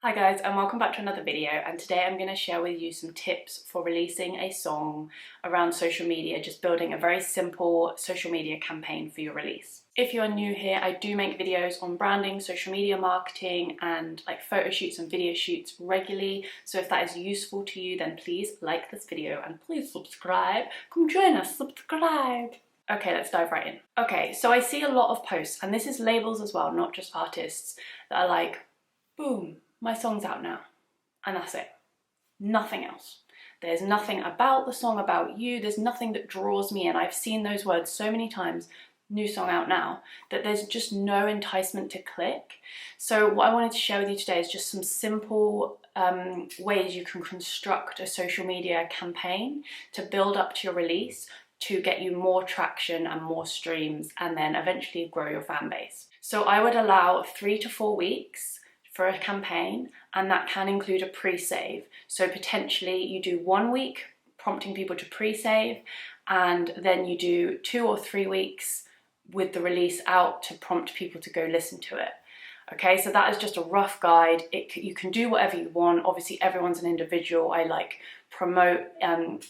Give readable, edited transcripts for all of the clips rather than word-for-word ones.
Hi guys, and welcome back to another video, and today I'm going to share with you some tips for releasing a song around social media, just building a very simple social media campaign for your release. If you're new here, I do make videos on branding, social media marketing, and like photo shoots and video shoots regularly, so if that is useful to you, then please like this video and please subscribe. Come join us, subscribe! Okay, let's dive right in. Okay, so I see a lot of posts, and this is labels as well, not just artists, that are like, boom, my song's out now, and that's it. Nothing else. There's nothing about the song, about you, there's nothing that draws me in. I've seen those words so many times, new song out now, that there's just no enticement to click. So what I wanted to share with you today is just some simple ways you can construct a social media campaign to build up to your release, to get you more traction and more streams, and then eventually grow your fan base. So I would allow 3 to 4 weeks for a campaign, and that can include a pre-save. So potentially you do 1 week prompting people to pre-save, and then you do 2 or 3 weeks with the release out to prompt people to go listen to it. Okay, so that is just a rough guide. You can do whatever you want. Obviously everyone's an individual. I promote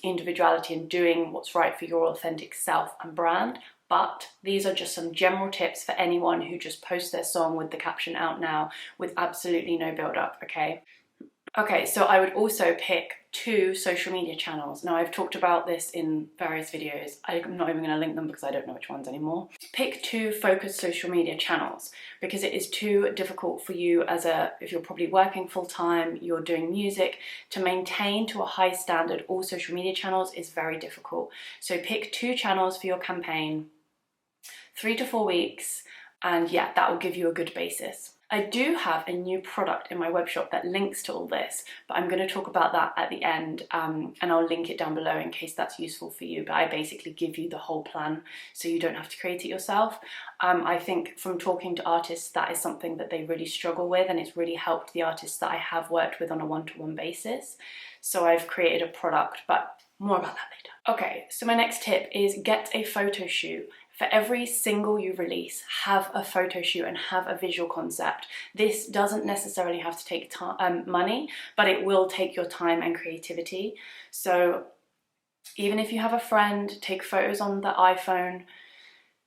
individuality and doing what's right for your authentic self and brand. But these are just some general tips for anyone who just posts their song with the caption out now with absolutely no build up, okay? Okay, so I would also pick 2 social media channels. Now I've talked about this in various videos. I'm not even going to link them because I don't know which ones anymore. Pick 2 focused social media channels because it is too difficult for you if you're probably working full time, you're doing music, to maintain to a high standard all social media channels is very difficult. So pick 2 channels for your campaign, 3 to 4 weeks, and yeah, that will give you a good basis. I do have a new product in my web shop that links to all this, but I'm going to talk about that at the end, and I'll link it down below in case that's useful for you. But I basically give you the whole plan so you don't have to create it yourself. I think from talking to artists, that is something that they really struggle with, and it's really helped the artists that I have worked with on a one-to-one basis. So I've created a product, but more about that later. Okay, so my next tip is get a photo shoot. For every single you release, have a photo shoot and have a visual concept. This doesn't necessarily have to take money, but it will take your time and creativity. So even if you have a friend, take photos on the iPhone,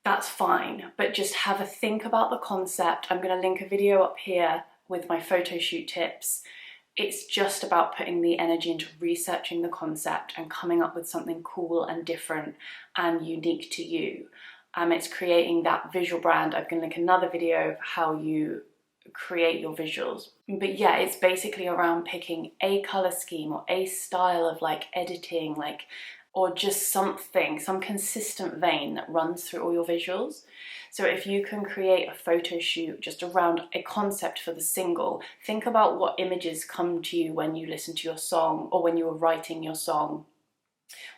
that's fine, but just have a think about the concept. I'm going to link a video up here with my photo shoot tips. It's just about putting the energy into researching the concept and coming up with something cool and different and unique to you. It's creating that visual brand. I'm going to link another video of how you create your visuals. But yeah, it's basically around picking a color scheme or a style of editing, or just something, some consistent vein that runs through all your visuals. So if you can create a photo shoot just around a concept for the single, think about what images come to you when you listen to your song or when you were writing your song.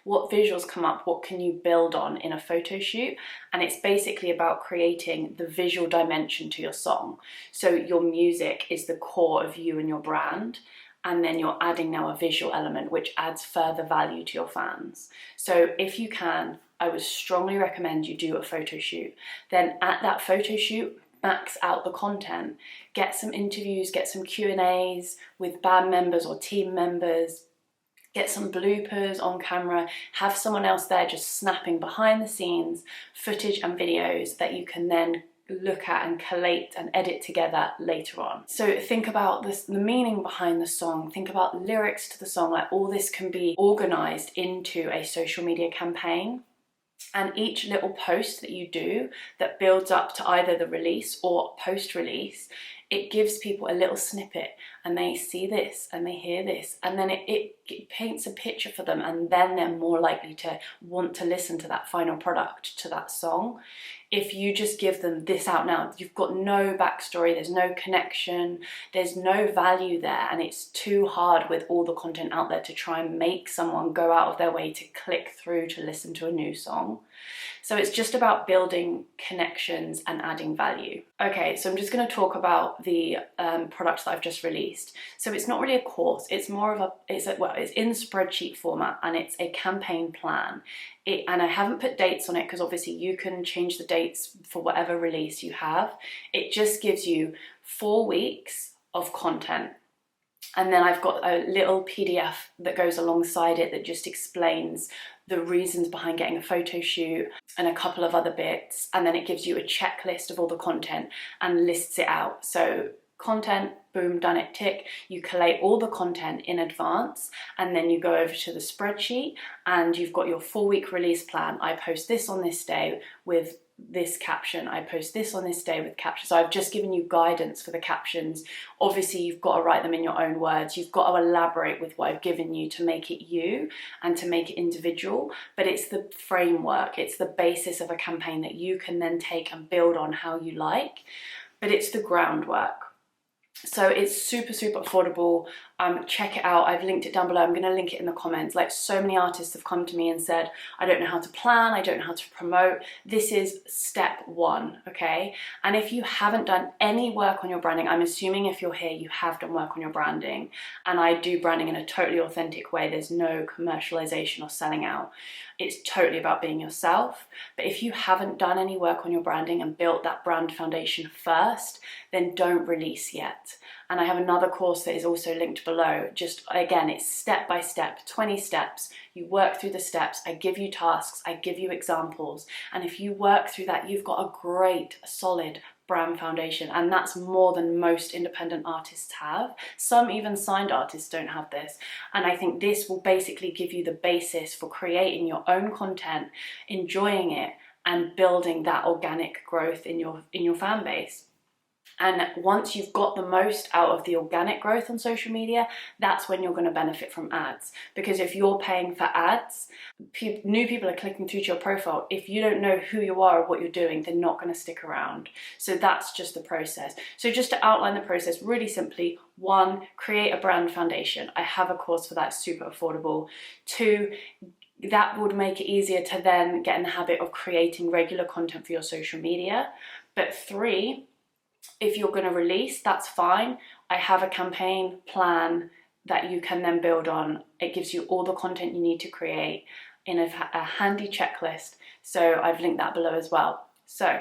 What visuals come up, what can you build on in a photo shoot? And it's basically about creating the visual dimension to your song. So your music is the core of you and your brand, and then you're adding now a visual element which adds further value to your fans. So if you can, I would strongly recommend you do a photo shoot. Then at that photo shoot, max out the content. Get some interviews, get some Q&As with band members or team members. Get some bloopers on camera, have someone else there just snapping behind the scenes footage and videos that you can then look at and collate and edit together later on. So think about the meaning behind the song, think about lyrics to the song, all this can be organized into a social media campaign. And each little post that you do that builds up to either the release or post-release, it gives people a little snippet, and they see this and they hear this, and then it paints a picture for them, and then they're more likely to want to listen to that final product, to that song. If you just give them this out now, you've got no backstory, there's no connection, there's no value there, and it's too hard with all the content out there to try and make someone go out of their way to click through to listen to a new song. So it's just about building connections and adding value. Okay, so I'm just going to talk about the product that I've just released. So it's not really a course, it's more of it's in spreadsheet format, and it's a campaign plan. And I haven't put dates on it because obviously you can change the dates for whatever release you have. It just gives you 4 weeks of content. And then I've got a little PDF that goes alongside it that just explains the reasons behind getting a photo shoot and a couple of other bits. And then it gives you a checklist of all the content and lists it out. So content, boom, done it, tick. You collate all the content in advance, and then you go over to the spreadsheet and you've got your 4-week release plan. I post this on this day with this caption, I post this on this day with captions. So I've just given you guidance for the captions. Obviously you've got to write them in your own words, you've got to elaborate with what I've given you to make it you and to make it individual, but it's the framework, it's the basis of a campaign that you can then take and build on how you like, but it's the groundwork. So it's super affordable. Check it out. I've linked it down below. I'm going to link it in the comments. Like, so many artists have come to me and said, I don't know how to plan, I don't know how to promote. This is step 1, okay? And if you haven't done any work on your branding, I'm assuming if you're here you have done work on your branding, and I do branding in a totally authentic way. There's no commercialization or selling out. It's totally about being yourself. But if you haven't done any work on your branding and built that brand foundation first, then don't release yet. And I have another course that is also linked below. Just again, it's step by step, 20 steps. You work through the steps. I give you tasks, I give you examples. And if you work through that, you've got a great, solid brand foundation. And that's more than most independent artists have. Some even signed artists don't have this. And I think this will basically give you the basis for creating your own content, enjoying it, and building that organic growth in your fan base. And once you've got the most out of the organic growth on social media, that's when you're going to benefit from ads. Because if you're paying for ads, new people are clicking through to your profile. If you don't know who you are or what you're doing, they're not going to stick around. So that's just the process. So just to outline the process really simply: 1, create a brand foundation. I have a course for that, super affordable. 2, that would make it easier to then get in the habit of creating regular content for your social media. But 3, if you're going to release, that's fine. I have a campaign plan that you can then build on. It gives you all the content you need to create in a handy checklist. So I've linked that below as well. So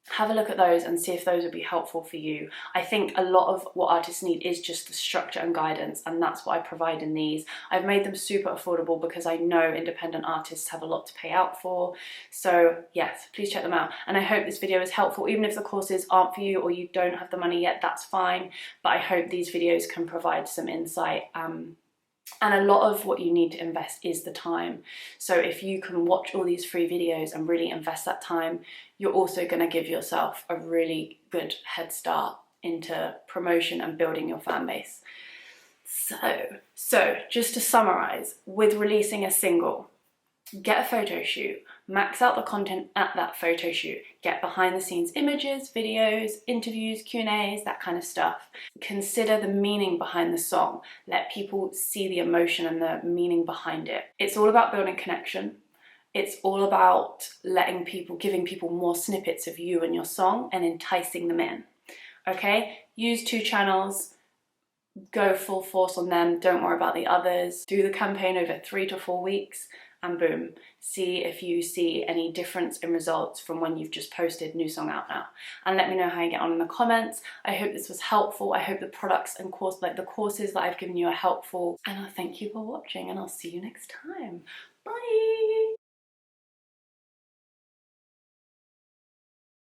have a look at those and see if those would be helpful for you. I think a lot of what artists need is just the structure and guidance, and that's what I provide in these. I've made them super affordable because I know independent artists have a lot to pay out for. So yes, please check them out. And I hope this video is helpful. Even if the courses aren't for you or you don't have the money yet, that's fine. But I hope these videos can provide some insight. And a lot of what you need to invest is the time. So if you can watch all these free videos and really invest that time, you're also going to give yourself a really good head start into promotion and building your fan base. So just to summarize, with releasing a single, get a photo shoot, max out the content at that photo shoot, get behind the scenes images, videos, interviews, Q&As, that kind of stuff. Consider the meaning behind the song. Let people see the emotion and the meaning behind it. It's all about building connection. It's all about giving people more snippets of you and your song and enticing them in. Okay? Use 2 channels. Go full force on them. Don't worry about the others. Do the campaign over 3 to 4 weeks. And boom, see if you see any difference in results from when you've just posted new song out now. And let me know how you get on in the comments. I hope this was helpful. I hope the products and the courses that I've given you are helpful. And I'll thank you for watching, and I'll see you next time. Bye.